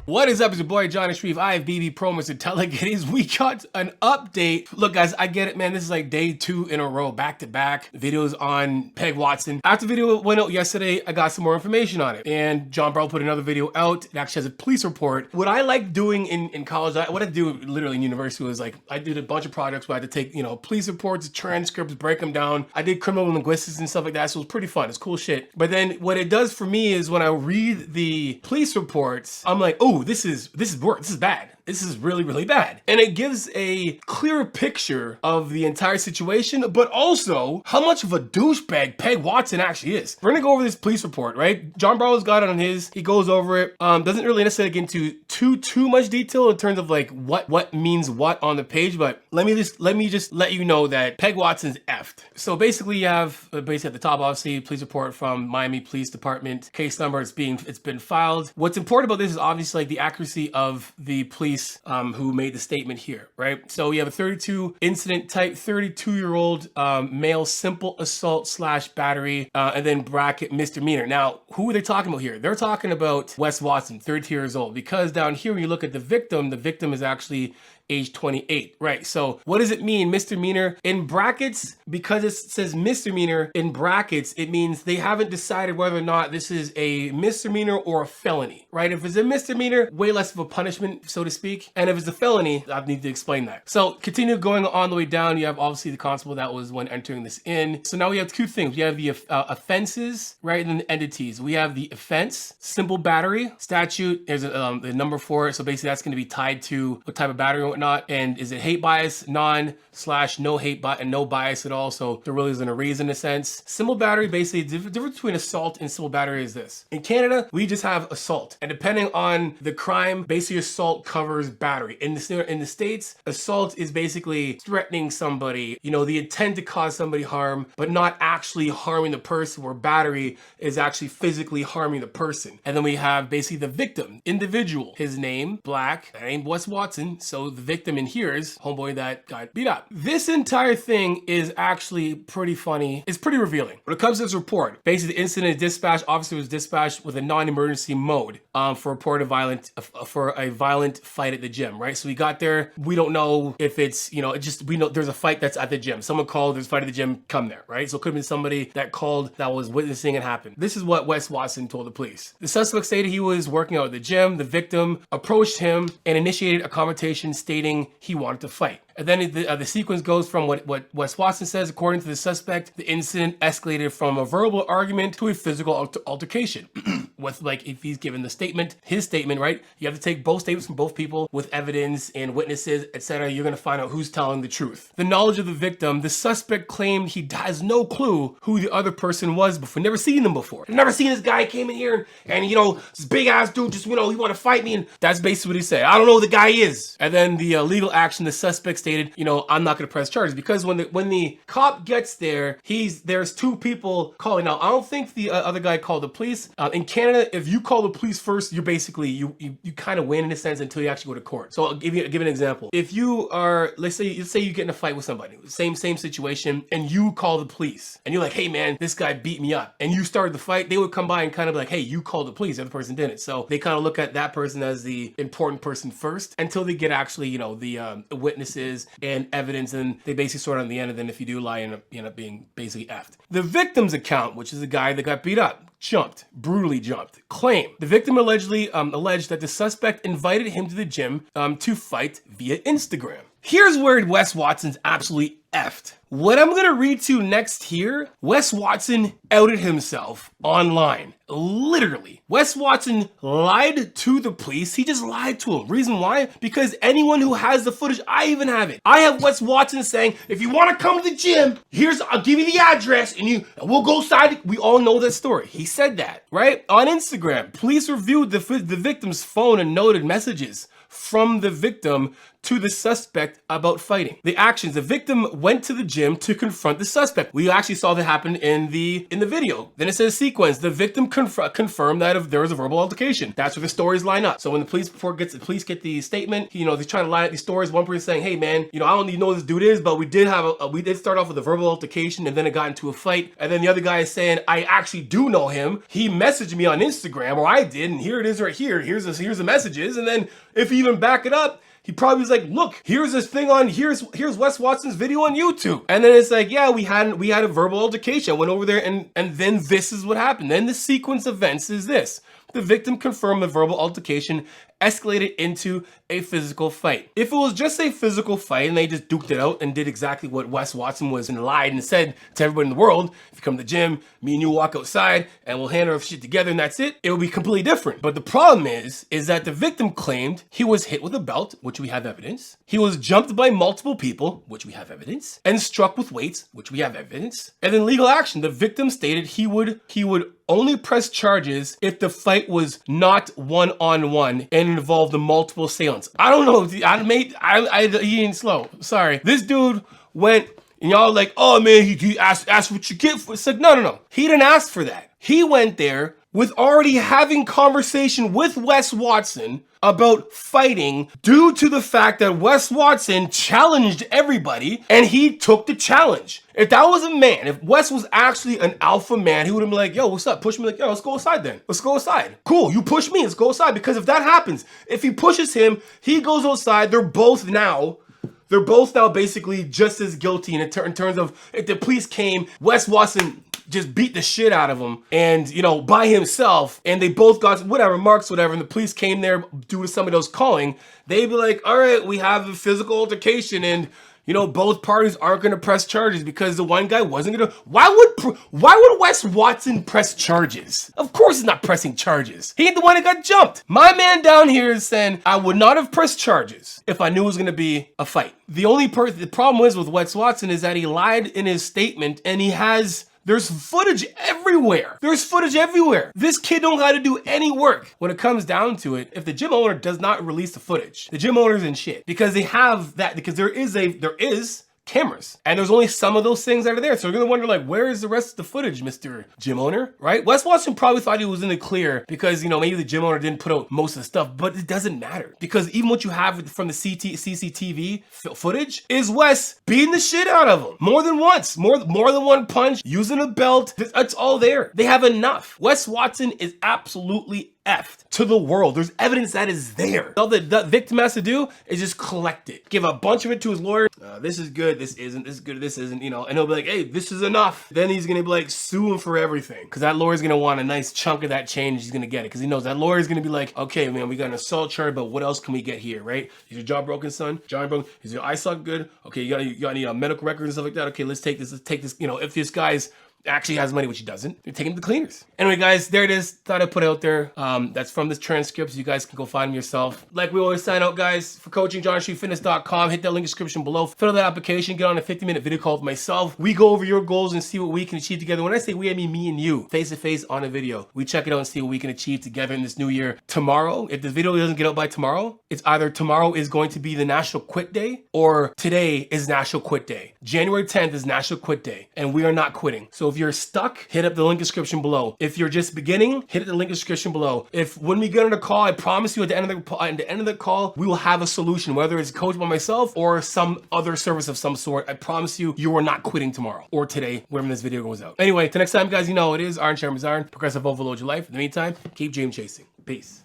What is up? It's your boy Johnny Shreve. I have BB Pro Mr. Telegaties. We got an update. Look guys, I get it man, this is like day 2 in a row, back-to-back videos on Peg Watson. After the video went out yesterday, I got some more information on it. And John Brown put another video out. It actually has a police report. What I like doing in college, what I do literally in university was like, I did a bunch of projects where I had to take, police reports, transcripts, break them down. I did criminal linguistics and stuff like that, so it was pretty fun. It's cool shit. But then what it does for me is when I read the police reports, I'm like, oh, this is work. This is bad. This is really, really bad. And it gives a clearer picture of the entire situation, but also how much of a douchebag Peg Watson actually is. We're gonna go over this police report, right? John Brown's got it on his, he goes over it. Doesn't really necessarily get into too much detail in terms of like what means what on the page, but let me just let you know that Peg Watson's effed. So basically you have, basically at the top, obviously, police report from Miami Police Department, case number, it's been filed. What's important about this is obviously like the accuracy of the police who made the statement here, right? So we have a 32 incident type, 32-year-old male, simple assault / battery, and then bracket misdemeanor. Now, who are they talking about here? They're talking about Wes Watson, 32 years old, because down here when you look at the victim is actually age 28, right? So what does it mean, misdemeanor? In brackets, because it says misdemeanor in brackets, it means they haven't decided whether or not this is a misdemeanor or a felony, right? If it's a misdemeanor, way less of a punishment, so to speak. And if it's a felony, I need to explain that. So continue going on the way down. You have obviously the constable that was when entering this in. So now we have two things. We have the offenses, right? And then the entities. We have the offense, simple battery, statute. There's the number for it. So basically that's going to be tied to what type of battery or whatnot. And is it hate bias, non/no hate bias, and no bias at all? So there really isn't a reason in a sense. Simple battery, basically the difference between assault and simple battery is this. In Canada, we just have assault. And depending on the crime, basically assault covers battery. In the States, assault is basically threatening somebody, the intent to cause somebody harm, but not actually harming the person, where battery is actually physically harming the person. And then we have basically the victim, individual, his name, black, named Wes Watson. So the victim in here is homeboy that got beat up. This entire thing is actually pretty funny. It's pretty revealing. When it comes to this report, basically the incident is dispatched, officer was dispatched with a non-emergency mode for a violent fight at the gym, right? So we got there. We don't know if it's, we know there's a fight that's at the gym. Someone called, there's a fight at the gym, come there, right? So it could have been somebody that called that was witnessing it happen. This is what Wes Watson told the police. The suspect stated he was working out at the gym. The victim approached him and initiated a confrontation stating he wanted to fight. And then the sequence goes from what Wes Watson says. According to the suspect, the incident escalated from a verbal argument to a physical altercation. With if he's given his statement, right? You have to take both statements from both people with evidence and witnesses, etc. You're gonna find out who's telling the truth. The knowledge of the victim, the suspect claimed he has no clue who the other person was before. Never seen him before. Never seen this guy came in here and this big ass dude just he want to fight me, and that's basically what he said. I don't know who the guy is. And then the legal action, the suspect stated, I'm not going to press charges, because when the cop gets there, there's two people calling. Now, I don't think the other guy called the police. In Canada, if you call the police first, you're basically, you kind of win in a sense until you actually go to court. So I'll give an example. If you are, let's say you get in a fight with somebody, same situation, and you call the police, and you're like, hey man, this guy beat me up, and you started the fight, they would come by and kind of be like, hey, you called the police, the other person didn't. So they kind of look at that person as the important person first until they get actually, the witnesses and evidence, and they basically sort on the end, and then if you do lie, you end up being basically effed. The victim's account, which is the guy that got beat up, brutally jumped, claimed the victim alleged that the suspect invited him to the gym to fight via Instagram. Here's where Wes Watson's absolutely effed. What I'm gonna read to you next here, Wes Watson outed himself online. Literally. Wes Watson lied to the police. He just lied to them. Reason why? Because anyone who has the footage, I even have it. I have Wes Watson saying, if you want to come to the gym, I'll give you the address and we'll go side. We all know that story. He said that, right? On Instagram, police reviewed the victim's phone and noted messages from the victim to the suspect about fighting. The actions, the victim went to the gym to confront the suspect. We actually saw that happen in the video. Then it says sequence, the victim confirmed that if there was a verbal altercation. That's where the stories line up. So when the police get the statement, you know, they're trying to line up these stories. One person saying, hey man, you know, I don't even know who this dude is, but we did start off with a verbal altercation and then it got into a fight. And then the other guy is saying, I actually do know him. He messaged me on Instagram, or I did, and here it is right here. Here's the messages. And then if you even back it up, he probably was like, look, here's this thing on, here's Wes Watson's video on YouTube. And then it's like, yeah, we had a verbal altercation. I went over there and then this is what happened. Then the sequence of events is this. The victim confirmed the verbal altercation escalated into a physical fight. If it was just a physical fight and they just duked it out and did exactly what Wes Watson was and lied and said to everybody in the world, if you come to the gym, me and you walk outside and we'll handle our shit together and that's it, it would be completely different. But the problem is that the victim claimed he was hit with a belt, which we have evidence. He was jumped by multiple people, which we have evidence, and struck with weights, which we have evidence. And in legal action, the victim stated he would only press charges if the fight was not one-on-one and involved the multiple assailants. I don't know. He ain't slow. Sorry. This dude went and y'all like, oh man, he asked what you get for. It's like, no. He didn't ask for that. He went there with already having conversation with Wes Watson about fighting due to the fact that Wes Watson challenged everybody and he took the challenge. If that was a man, if Wes was actually an alpha man, he would have been like, yo, what's up? Push me. Like, yo, let's go outside then. Let's go outside. Cool, you push me, let's go outside. Because if that happens, if he pushes him, he goes outside, they're both now basically just as guilty in terms of if the police came, Wes Watson just beat the shit out of him and, you know, by himself, and they both got whatever marks, whatever, and the police came there due to somebody else calling, they'd be like, all right, we have a physical altercation and, you know, both parties aren't going to press charges because the one guy wasn't going to. Why would Wes Watson press charges? Of course he's not pressing charges. He ain't the one that got jumped. My man down here is saying, I would not have pressed charges if I knew it was going to be a fight. The problem is with Wes Watson is that he lied in his statement and there's footage everywhere. This kid don't got to do any work. When it comes down to it, if the gym owner does not release the footage, the gym owner's in shit because they have that, because there is cameras and there's only some of those things that are there. So you're gonna wonder, like, where is the rest of the footage, Mr. Gym Owner, right? Wes Watson probably thought he was in the clear because, you know, maybe the gym owner didn't put out most of the stuff, but it doesn't matter because even what you have from the CCTV footage is Wes beating the shit out of him more than once, more than one punch, using a belt. It's all there. They have enough. Wes Watson is absolutely effed to the world. There's evidence that is there. All the victim has to do is just collect it. Give a bunch of it to his lawyer. This is good, this isn't, this is good, this isn't, you know, and he'll be like, hey, this is enough. Then he's gonna be like, sue him for everything. Because that lawyer's gonna want a nice chunk of that change. He's gonna get it. Because he knows that lawyer's gonna be like, okay, man, we got an assault charge, but what else can we get here, right? Is your jaw broken, son? Jaw broken? Is your eyesight good? Okay, you got any medical records and stuff like that? Okay, let's take this, you know, if this guy's actually has money, which he doesn't, you're taking him to the cleaners. Anyway, guys, there it is. Thought I'd put it out there. That's from this transcript, so you guys can go find them yourself. Like we always sign out, guys, for coaching, JohnStreetFitness.com. Hit that link in the description below. Fill out that application. Get on a 50-minute video call with myself. We go over your goals and see what we can achieve together. When I say we, I mean me and you, face to face on a video. We check it out and see what we can achieve together in this new year. Tomorrow, if this video doesn't get out by tomorrow, it's either tomorrow is going to be the National Quit Day or today is National Quit Day. January 10th is National Quit Day, and we are not quitting. So if you're stuck, hit up the link description below. If you're just beginning, hit the link description below. If when we get on the call, I promise you at the end of the call, we will have a solution, whether it's coached by myself or some other service of some sort. I promise you, you are not quitting tomorrow or today, whenever this video goes out. Anyway, till next time, guys, you know how it is. Iron sharpens iron. Progressive overload your life. In the meantime, keep dream chasing. Peace.